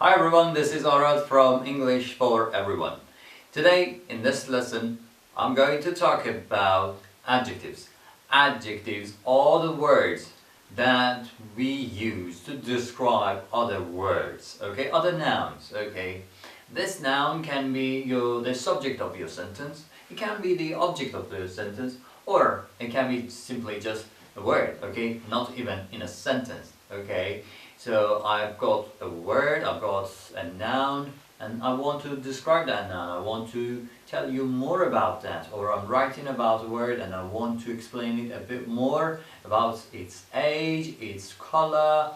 Hi everyone, this is Arad from English for Everyone. Today in this lesson I'm going to talk about adjectives. Adjectives are the words that we use to describe other words, okay, other nouns, okay. This noun can be the subject of your sentence, it can be the object of the sentence, or it can be simply just a word, okay, not even in a sentence, okay. So I've got a word, I've got a noun, and I want to describe that noun. I want to tell you more about that, or I'm writing about a word and I want to explain it a bit more about its age, its color,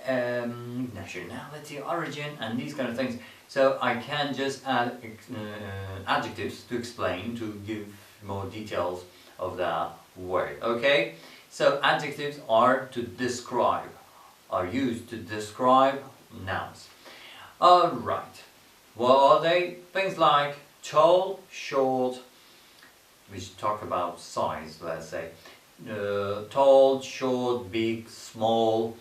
nationality, origin, and these kind of things. So I can just add adjectives to explain, to give more details of that word, okay? So adjectives are to describe, are used to describe nouns. Alright, what are they? Things like tall, short, which talk about size, let's say. Tall, short, big, small,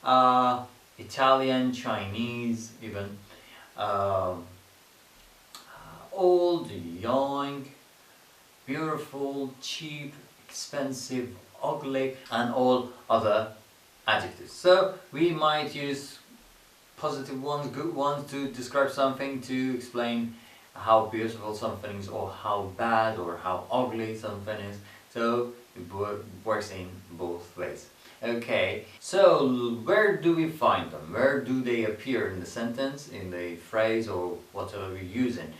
Italian, Chinese, even. Old, young, beautiful, cheap, expensive, ugly, and all other adjectives. So we might use positive ones, good ones to describe something, to explain how beautiful something is, or how bad or how ugly something is. So it works in both ways. Okay, so where do we find them? Where do they appear in the sentence, in the phrase, or whatever we're using?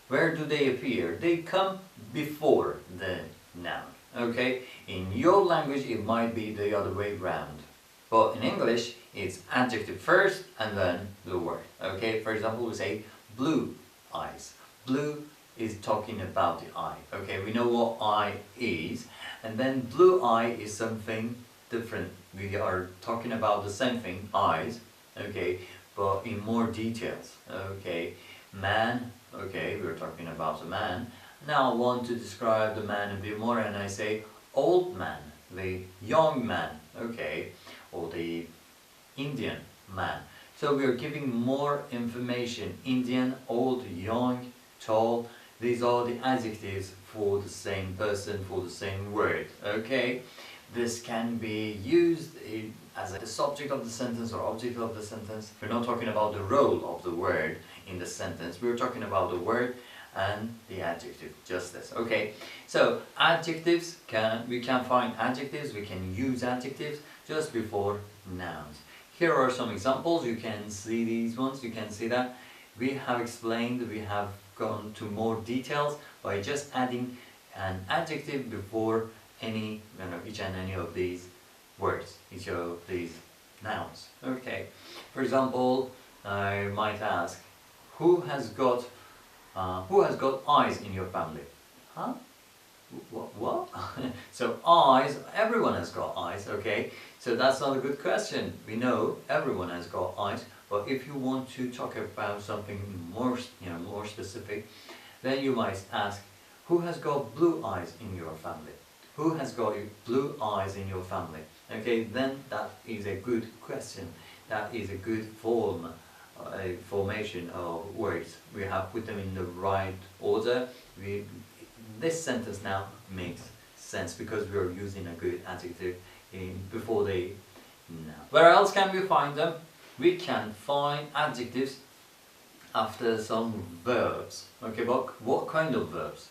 Where do they appear? They come before the noun. Okay, in your language it might be the other way round. But in English, it's adjective first and then the word. Okay, for example, we say blue eyes. Blue is talking about the eye. Okay, we know what eye is, and then blue eye is something different. We are talking about the same thing, eyes, okay, but in more details. Okay, man, okay, we're talking about a man. Now I want to describe the man a bit more, and I say old man, the young man, okay, or the Indian man. So we are giving more information. Indian, old, young, tall. These are the adjectives for the same person, for the same word. Okay? This can be used as the subject of the sentence or object of the sentence. We're not talking about the role of the word in the sentence. We're talking about the word and the adjective, just this. Okay, so adjectives, we can find adjectives, we can use adjectives just before nouns. Here are some examples. You can see these ones, you can see that we have explained, we have gone to more details by just adding an adjective before each and any of these words, each of these nouns. Okay, for example, I might ask, who has got eyes in your family? Huh? What? So eyes, everyone has got eyes, okay? So that's not a good question. We know everyone has got eyes, but if you want to talk about something more, more specific, then you might ask, who has got blue eyes in your family? Who has got blue eyes in your family? Okay, then that is a good question. That is a good formation of words. We have put them in the right order. This sentence now makes sense because we are using a good adjective before the noun. Where else can we find them? We can find adjectives after some verbs. Okay, but what kind of verbs?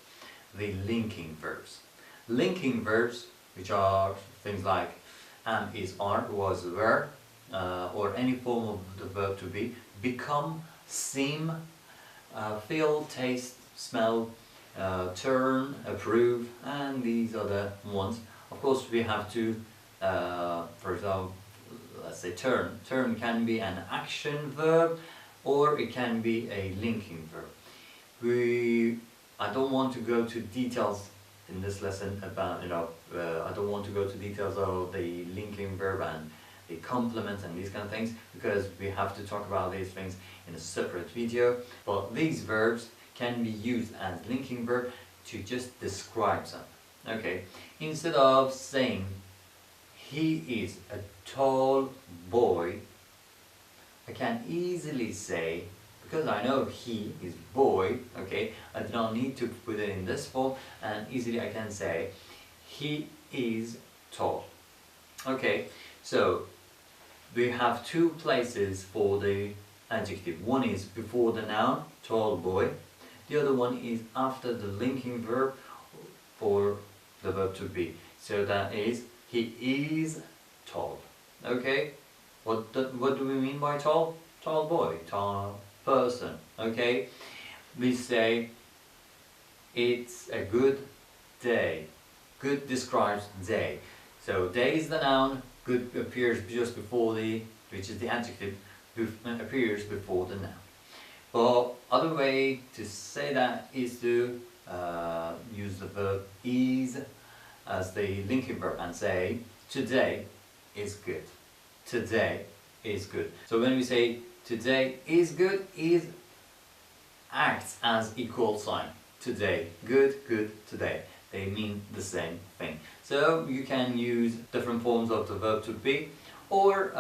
The linking verbs. Linking verbs, which are things like am, is, are, was, were, or any form of the verb to be, become, seem, feel, taste, smell, turn, approve, and these other ones. Of course, we have to, for example, let's say turn. Turn can be an action verb, or it can be a linking verb. I don't want to go to details in this lesson about, I don't want to go to details of the linking verb and the complement and these kind of things, because we have to talk about these things in a separate video. But these verbs can be used as linking verb to just describe something. Okay, instead of saying he is a tall boy, I can easily say, because I know he is boy, okay, I do not need to put it in this form, and easily I can say he is tall. Okay, so we have two places for the adjective. One is before the noun, tall boy. The other one is after the linking verb for the verb to be. So that is, he is tall. Okay? What do we mean by tall? Tall boy, tall person. Okay? We say, it's a good day. Good describes day. So day is the noun, good appears just before which is the adjective, appears before the noun. But other way to say that is to use the verb is as the linking verb and say today is good. Today is good. So when we say today is good, is acts as equal sign. Today, good, good, today. They mean the same thing. So you can use different forms of the verb to be, or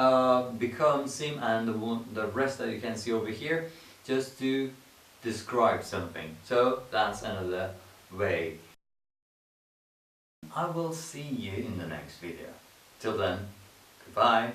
become, seem, and the rest that you can see over here, just to describe something. So that's another way. I will see you in the next video. Till then, goodbye.